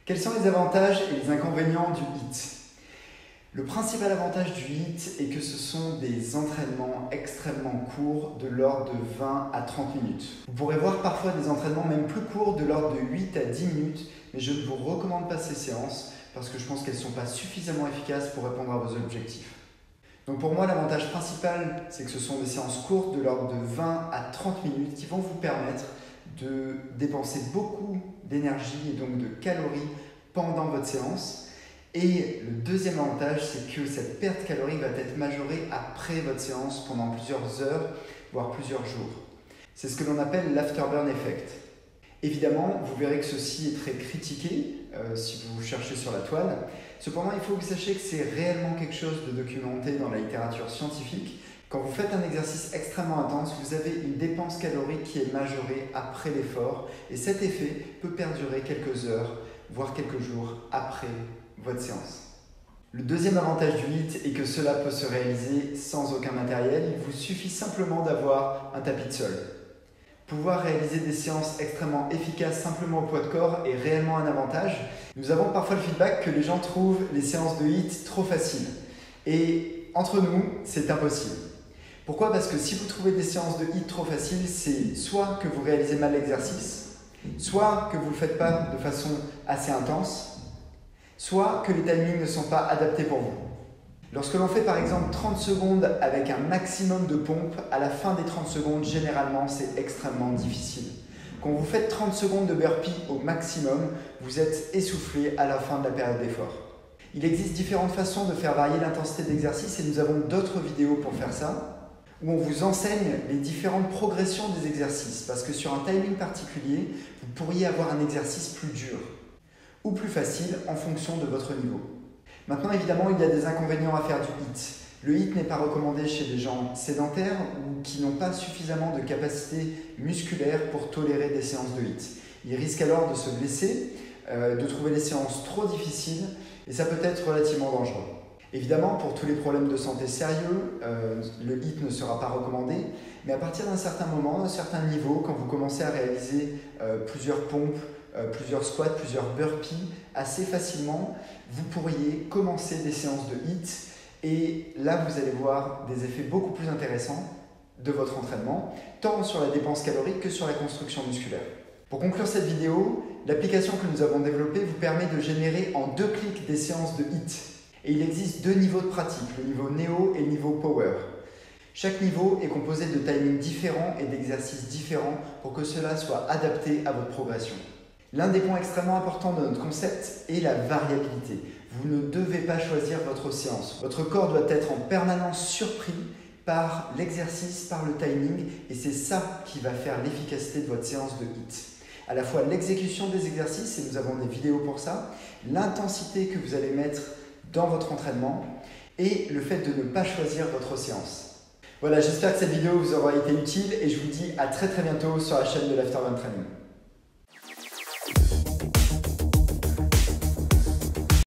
Quels sont les avantages et les inconvénients du HIIT? Le principal avantage du HIIT est que ce sont des entraînements extrêmement courts de l'ordre de 20 à 30 minutes. Vous pourrez voir parfois des entraînements même plus courts de l'ordre de 8 à 10 minutes, mais je ne vous recommande pas ces séances parce que je pense qu'elles ne sont pas suffisamment efficaces pour répondre à vos objectifs. Donc pour moi, l'avantage principal, c'est que ce sont des séances courtes de l'ordre de 20 à 30 minutes qui vont vous permettre de dépenser beaucoup d'énergie et donc de calories pendant votre séance. Et le deuxième avantage, c'est que cette perte calorique va être majorée après votre séance pendant plusieurs heures, voire plusieurs jours. C'est ce que l'on appelle l'afterburn effect. Évidemment, vous verrez que ceci est très critiqué si vous cherchez sur la toile. Cependant, il faut que vous sachiez que c'est réellement quelque chose de documenté dans la littérature scientifique. Quand vous faites un exercice extrêmement intense, vous avez une dépense calorique qui est majorée après l'effort et cet effet peut perdurer quelques heures, voire quelques jours après votre séance. Le deuxième avantage du HIIT est que cela peut se réaliser sans aucun matériel. Il vous suffit simplement d'avoir un tapis de sol. Pouvoir réaliser des séances extrêmement efficaces simplement au poids de corps est réellement un avantage. Nous avons parfois le feedback que les gens trouvent les séances de HIIT trop faciles. Et entre nous, c'est impossible. Pourquoi? Parce que si vous trouvez des séances de HIIT trop faciles, c'est soit que vous réalisez mal l'exercice, soit que vous ne le faites pas de façon assez intense, soit que les timings ne sont pas adaptés pour vous. Lorsque l'on fait par exemple 30 secondes avec un maximum de pompes, à la fin des 30 secondes, généralement, c'est extrêmement difficile. Quand vous faites 30 secondes de burpee au maximum, vous êtes essoufflé à la fin de la période d'effort. Il existe différentes façons de faire varier l'intensité d'exercice et nous avons d'autres vidéos pour faire ça, où on vous enseigne les différentes progressions des exercices, parce que sur un timing particulier, vous pourriez avoir un exercice plus dur ou plus facile en fonction de votre niveau. Maintenant, évidemment, il y a des inconvénients à faire du HIIT. Le HIIT n'est pas recommandé chez des gens sédentaires ou qui n'ont pas suffisamment de capacité musculaire pour tolérer des séances de HIIT. Ils risquent alors de se blesser, de trouver les séances trop difficiles et ça peut être relativement dangereux. Évidemment, pour tous les problèmes de santé sérieux, le HIIT ne sera pas recommandé, mais à partir d'un certain moment, d'un certain niveau, quand vous commencez à réaliser plusieurs pompes, plusieurs squats, plusieurs burpees assez facilement, vous pourriez commencer des séances de HIIT et là vous allez voir des effets beaucoup plus intéressants de votre entraînement, tant sur la dépense calorique que sur la construction musculaire. Pour conclure cette vidéo, l'application que nous avons développée vous permet de générer en 2 clics des séances de HIIT. Et il existe 2 niveaux de pratique, le niveau Neo et le niveau Power. Chaque niveau est composé de timings différents et d'exercices différents pour que cela soit adapté à votre progression. L'un des points extrêmement importants de notre concept est la variabilité. Vous ne devez pas choisir votre séance. Votre corps doit être en permanence surpris par l'exercice, par le timing, et c'est ça qui va faire l'efficacité de votre séance de HIIT. À la fois l'exécution des exercices, et nous avons des vidéos pour ça, l'intensité que vous allez mettre dans votre entraînement, et le fait de ne pas choisir votre séance. Voilà, j'espère que cette vidéo vous aura été utile, et je vous dis à très bientôt sur la chaîne de l'Afterburn Training.